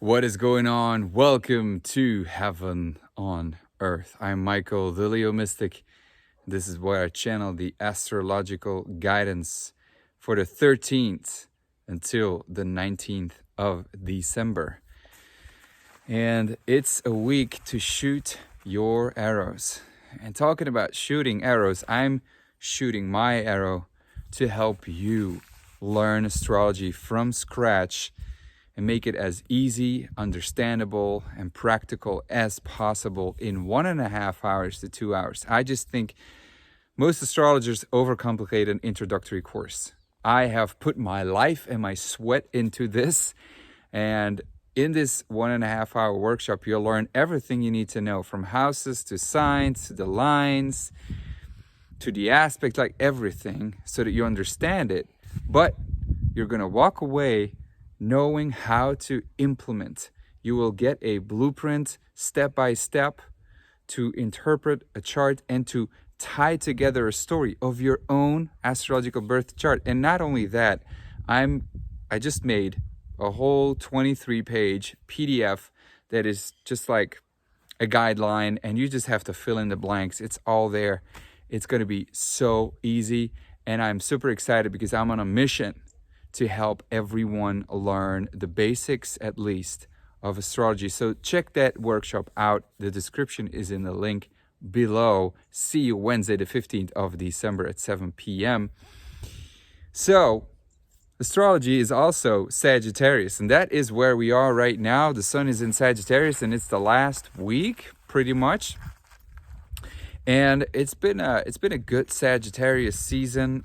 What is going on? Welcome to Heaven on Earth. I'm Michael, the Leo Mystic. This is where I channel the astrological guidance for the 13th until the 19th of December. And it's a week to shoot your arrows. And talking about shooting arrows, I'm shooting my arrow to help you learn astrology from scratch and make it as easy, understandable, and practical as possible in 1.5 hours to 2 hours. I just think most astrologers overcomplicate an introductory course. I have put my life and my sweat into this, and in this 1.5 hour workshop, you'll learn everything you need to know, from houses to signs, to the lines, to the aspect, like everything, so that you understand it. But you're gonna walk away knowing how to implement. You will get a blueprint step by step to interpret a chart and to tie together a story of your own astrological birth chart. And not only that, I just made a whole 23-page PDF that is just like a guideline, and you just have to fill in the blanks. It's all there. It's going to be so easy, and I'm super excited because I'm on a mission to help everyone learn the basics, at least, of astrology. So check that workshop out. The description is in the link below. See you Wednesday, the 15th of December at 7 p.m. So astrology is also Sagittarius, and that is where we are right now. The sun is in Sagittarius, and it's the last week, pretty much. And it's been a good Sagittarius season.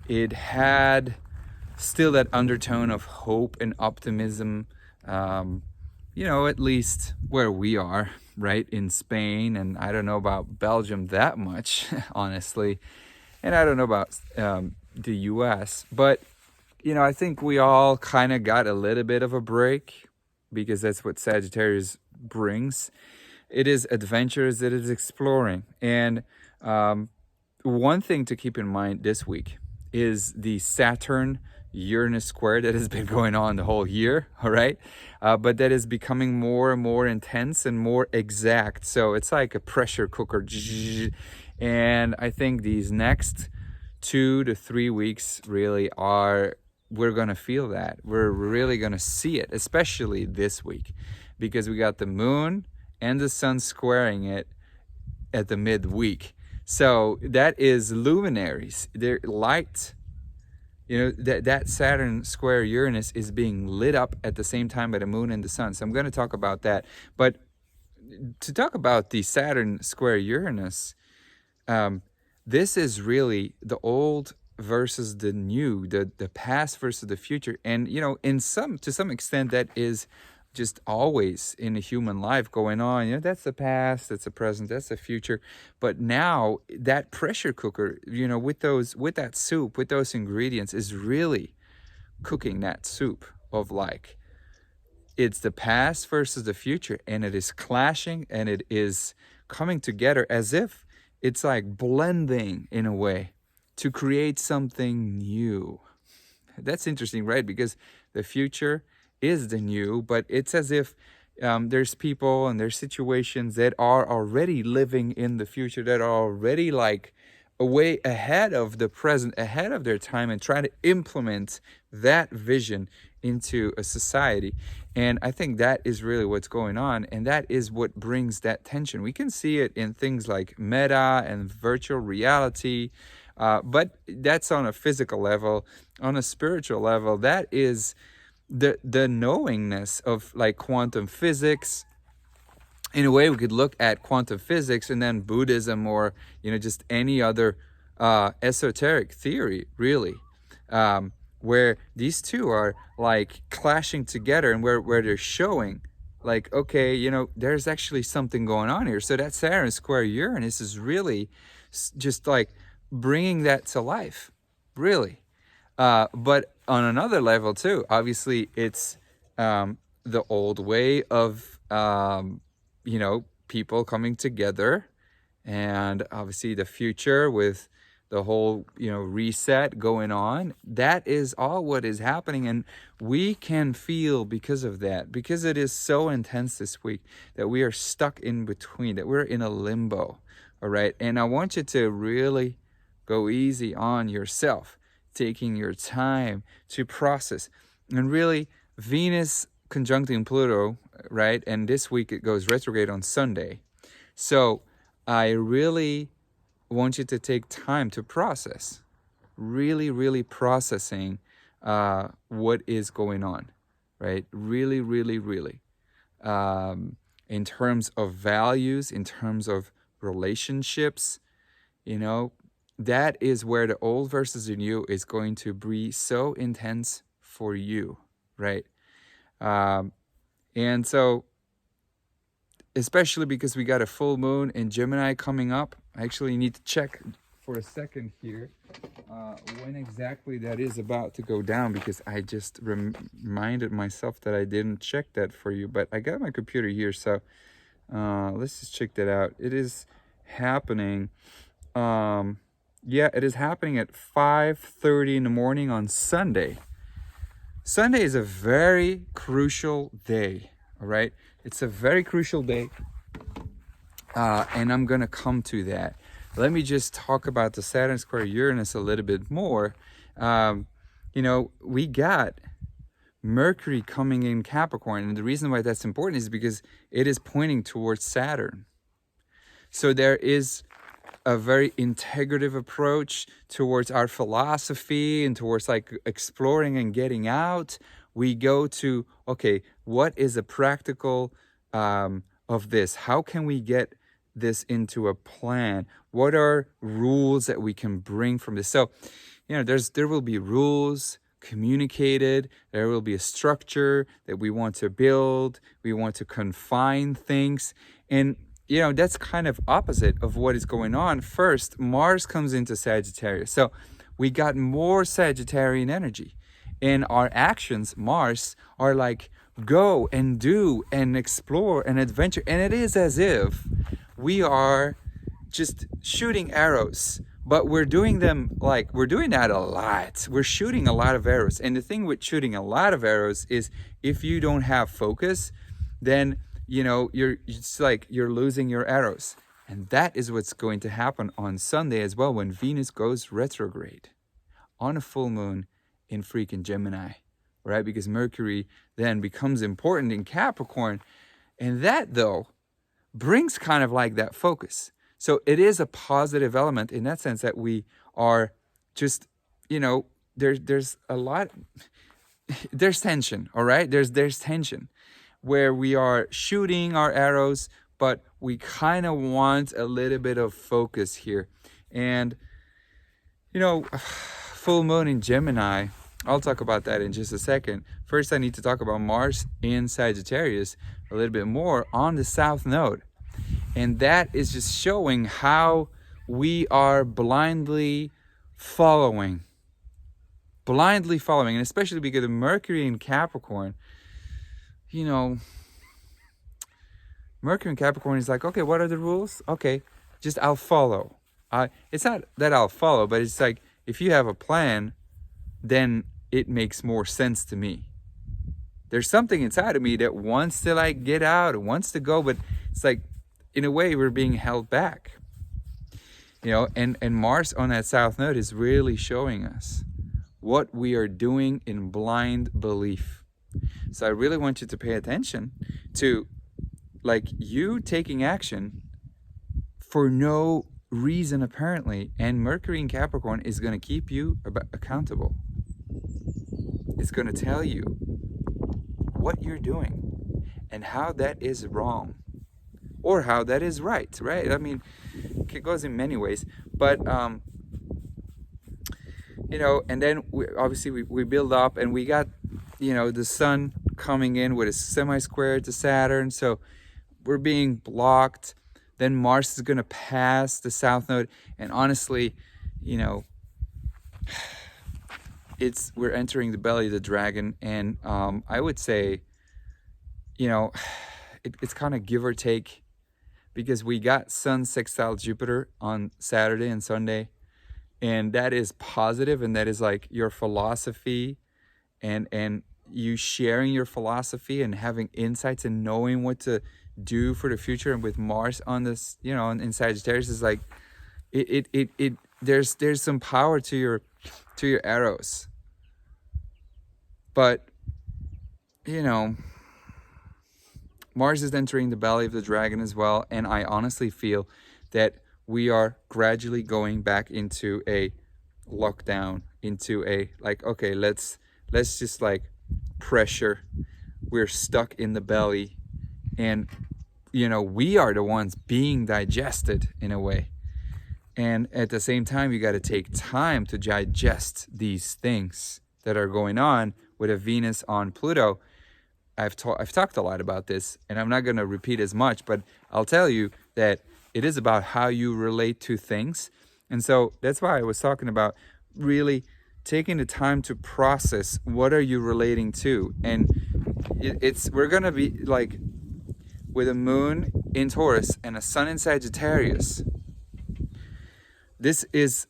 It had still that undertone of hope and optimism, at least where we are, right, in Spain. And I don't know about Belgium that much, honestly. And I don't know about the US. But, I think we all kind of got a little bit of a break, because that's what Sagittarius brings. It is adventures, it is exploring. And one thing to keep in mind this week is the Saturn Uranus square that has been going on the whole year, all right? But that is becoming more and more intense and more exact. So it's like a pressure cooker. And I think these next 2 to 3 weeks really we're going to feel that. We're really going to see it, especially this week, because we got the moon and the sun squaring it at the midweek. So that is luminaries. They're light. That Saturn square Uranus is being lit up at the same time by the moon and the sun. So I'm going to talk about that. But to talk about the Saturn square Uranus, this is really the old versus the new, the past versus the future. And, to some extent, that is just always in a human life going on. That's the past, that's the present, that's the future. But now that pressure cooker, with that soup, with those ingredients, is really cooking that soup of it's the past versus the future, and it is clashing, and it is coming together as if it's like blending in a way to create something new. That's interesting, right? Because the future is the new, but it's as if there's people and there's situations that are already living in the future, that are already way ahead of the present, ahead of their time, and trying to implement that vision into a society. And I think that is really what's going on, and that is what brings that tension. We can see it in things like meta and virtual reality, but that's on a physical level. On a spiritual level, that is the knowingness of quantum physics. In a way, we could look at quantum physics and then Buddhism, or just any other esoteric theory, really, where these two are clashing together, and where they're showing okay, there's actually something going on here. So that Saturn square Uranus is really just bringing that to life, really. But on another level too, obviously it's the old way of people coming together, and obviously the future with the whole, reset going on. That is all what is happening. And we can feel, because of that, because it is so intense this week, that we are stuck in between, that we're in a limbo. All right. And I want you to really go easy on yourself, taking your time to process. And really, Venus conjuncting Pluto, right? And this week it goes retrograde on Sunday. So I really want you to take time to process, really processing what is going on, right? Really. In terms of values, in terms of relationships, that is where the old versus the new is going to be so intense for you, right? And so, especially because we got a full moon in Gemini coming up. I actually need to check for a second here when exactly that is about to go down, because I just reminded myself that I didn't check that for you. But I got my computer here, so let's just check that out. It is happening. Yeah, it is happening at 5:30 in the morning on Sunday. Sunday is a very crucial day, all right? It's a very crucial day, and I'm going to come to that. Let me just talk about the Saturn square Uranus a little bit more. We got Mercury coming in Capricorn, and the reason why that's important is because it is pointing towards Saturn. So there is a very integrative approach towards our philosophy and towards like exploring and getting out. We go to, okay, what is a practical of this? How can we get this into a plan? What are rules that we can bring from this? So, there will be rules communicated. There will be a structure that we want to build. We want to confine things. And that's kind of opposite of what is going on. First, Mars comes into Sagittarius. So we got more Sagittarian energy. And our actions, Mars, are like, go and do and explore and adventure. And it is as if we are just shooting arrows. But we're doing that a lot. We're shooting a lot of arrows. And the thing with shooting a lot of arrows is if you don't have focus, then it's like you're losing your arrows. And that is what's going to happen on Sunday as well, when Venus goes retrograde on a full moon in freaking Gemini, right? Because Mercury then becomes important in Capricorn. And that, though, brings kind of like that focus. So it is a positive element in that sense, that we are just, there's a lot, there's tension, all right? There's tension where we are shooting our arrows, but we kind of want a little bit of focus here. And, full moon in Gemini, I'll talk about that in just a second. First, I need to talk about Mars in Sagittarius a little bit more on the South Node. And that is just showing how we are blindly following. And especially because of Mercury in Capricorn, Mercury in Capricorn is like, okay, what are the rules? Okay, just I'll follow. It's not that I'll follow, but it's like, if you have a plan, then it makes more sense to me. There's something inside of me that wants to like get out, wants to go, but it's like, in a way, we're being held back. And Mars on that South Node is really showing us what we are doing in blind belief. So I really want you to pay attention to like you taking action for no reason apparently, and Mercury in Capricorn is going to keep you accountable. It's going to tell you what you're doing and how that is wrong or how that is right? I mean, it goes in many ways, but and then we build up, and we got the sun coming in with a semi-square to Saturn, so we're being blocked. Then Mars is going to pass the South Node, and honestly, we're entering the belly of the dragon, and I would say, it's kind of give or take, because we got Sun sextile Jupiter on Saturday and Sunday, And that is positive, and that is like your philosophy, and you sharing your philosophy and having insights and knowing what to do for the future. And with Mars on this, you know, in Sagittarius, is like it there's some power to your arrows. But you know, Mars is entering the belly of the dragon as well, and I honestly feel that we are gradually going back into a lockdown, into a like, okay, let's just like pressure. We're stuck in the belly, and you know, we are the ones being digested in a way. And at the same time, you got to take time to digest these things that are going on with a Venus on Pluto. I've talked a lot about this, and I'm not going to repeat as much, but I'll tell you that it is about how you relate to things. And so that's why I was talking about really taking the time to process what are you relating to. And we're going to be like with a moon in Taurus and a sun in Sagittarius. This is,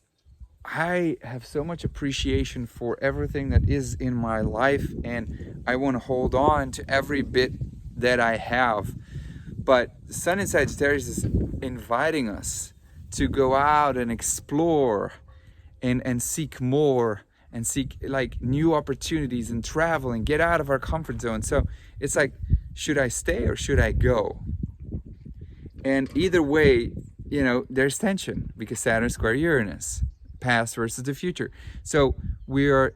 I have so much appreciation for everything that is in my life, and I want to hold on to every bit that I have. But Sun in Sagittarius is inviting us to go out and explore and seek more, and seek like new opportunities and travel and get out of our comfort zone. So it's like, should I stay or should I go? And either way, you know, there's tension because Saturn square Uranus, past versus the future. So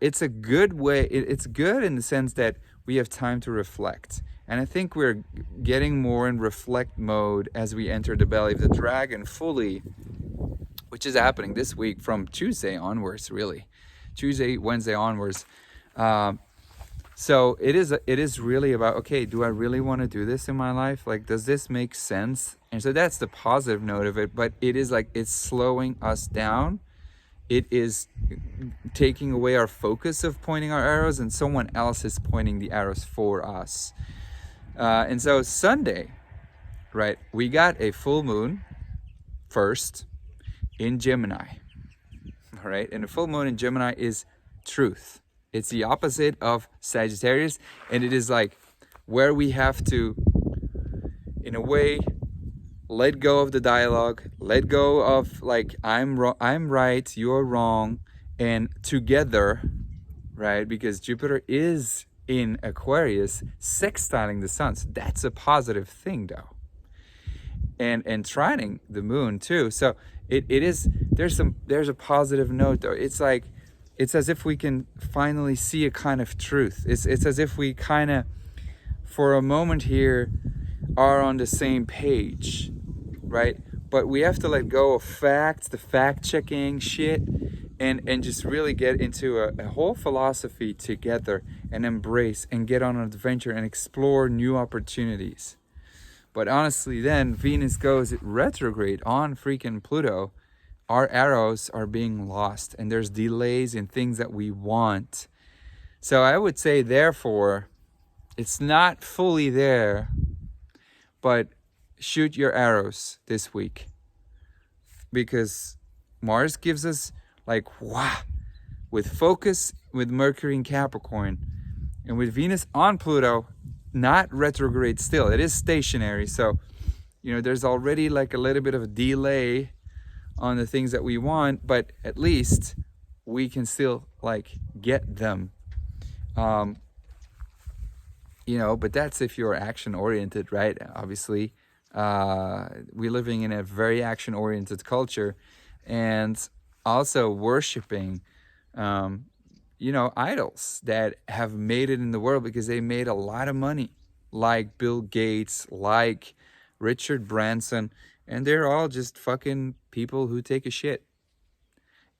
it's a good way. It's good in the sense that we have time to reflect. And I think we're getting more in reflect mode as we enter the belly of the dragon fully, which is happening this week from Tuesday onwards, really. Tuesday, Wednesday onwards. So it is really about, okay, do I really want to do this in my life? Like, does this make sense? And so that's the positive note of it. But it is like, it's slowing us down. It is taking away our focus of pointing our arrows, and someone else is pointing the arrows for us. And so Sunday, right, we got a full moon first in Gemini. All right, and the full moon in Gemini is truth. It's the opposite of Sagittarius, and it is like where we have to, in a way, let go of the dialogue, let go of like, I'm right, you're wrong, and together, right? Because Jupiter is in Aquarius, sextiling the sun. So that's a positive thing, though. And trining the moon too. So it is, there's a positive note though. It's like, it's as if we can finally see a kind of truth. It's as if we kind of, for a moment here, are on the same page, right? But we have to let go of facts, the fact-checking shit, and just really get into a whole philosophy together and embrace and get on an adventure and explore new opportunities. But honestly, then Venus goes retrograde on freaking Pluto. Our arrows are being lost, and there's delays in things that we want. So I would say, therefore, it's not fully there, but shoot your arrows this week. Because Mars gives us like, wow, with focus with Mercury in Capricorn, and with Venus on Pluto, not retrograde still. It is stationary. So, you know, there's already like a little bit of a delay on the things that we want, but at least we can still like get them. You know, but that's if you're action oriented, right? Obviously, we're living in a very action oriented culture, and also worshiping, you know, idols that have made it in the world because they made a lot of money, like Bill Gates, like Richard Branson, and they're all just fucking people who take a shit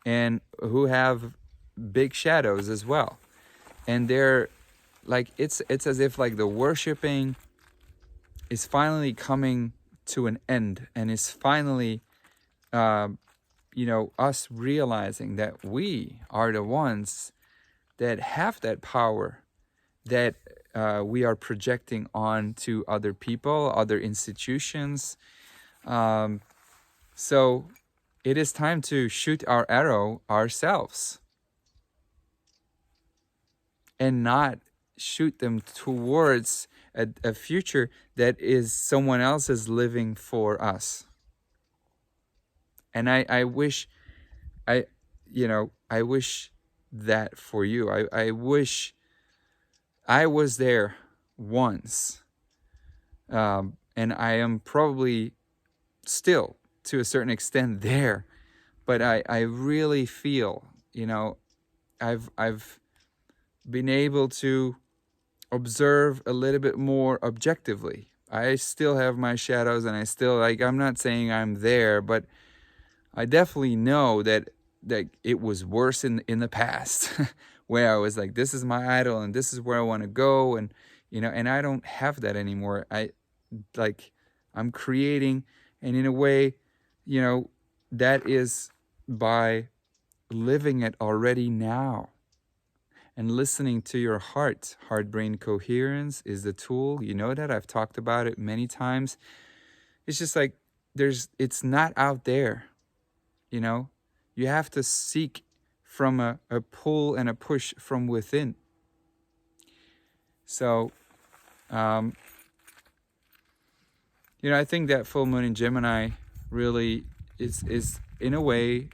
and who have big shadows as well. And they're like, it's as if like the worshiping is finally coming to an end, and is finally, you know, us realizing that we are the ones that have that power that we are projecting on to other people, other institutions. So it is time to shoot our arrow ourselves and not shoot them towards a future that is someone else's living for us. And I wish, I wish that for you. I wish I was there once. And I am probably still, to a certain extent, there. But I really feel, I've been able to observe a little bit more objectively. I still have my shadows, and I still, I'm not saying I'm there, but I definitely know that it was worse in the past, where I was like, this is my idol and this is where I want to go, and and I don't have that anymore. I'm creating, and in a way, that is by living it already now. And listening to your heart. Heart-brain coherence is the tool. You know that. I've talked about it many times. It's just like it's not out there. You have to seek from a pull and a push from within. So, I think that full moon in Gemini really is in a way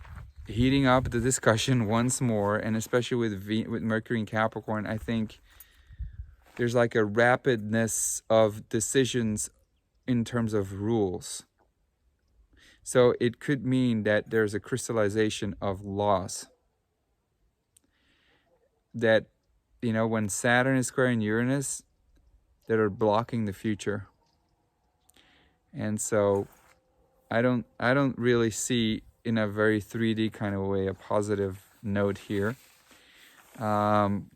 heating up the discussion once more, and especially with Mercury in Capricorn. I think there's like a rapidness of decisions in terms of rules. So it could mean that there's a crystallization of laws. That, when Saturn is squaring Uranus, that are blocking the future. And so I don't really see, in a very 3D kind of way, a positive note here. And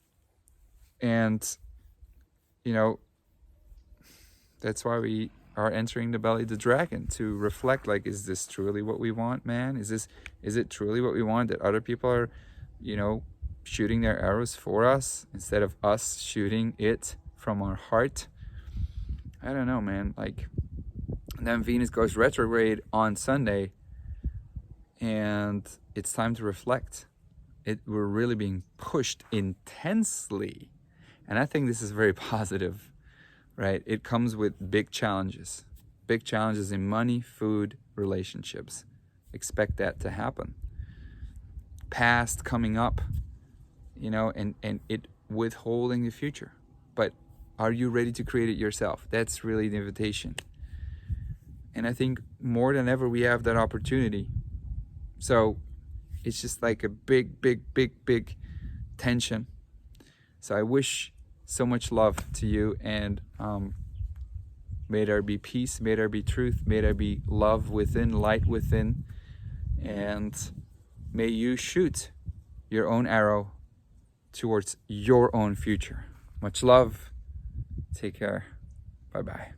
that's why we are entering the belly of the dragon, to reflect, like, is this truly what we want, man? Is it truly what we want, that other people are, shooting their arrows for us instead of us shooting it from our heart? I don't know, man. Like, then Venus goes retrograde on Sunday, and it's time to reflect. We're really being pushed intensely. And I think this is very positive, right? It comes with big challenges. Big challenges in money, food, relationships. Expect that to happen. Past coming up, and it withholding the future. But are you ready to create it yourself? That's really the invitation. And I think more than ever we have that opportunity. So it's just like a big, big, big, big tension. So I wish so much love to you, and may there be peace, may there be truth, may there be love within, light within, and may you shoot your own arrow towards your own future. Much love. Take care. Bye-bye.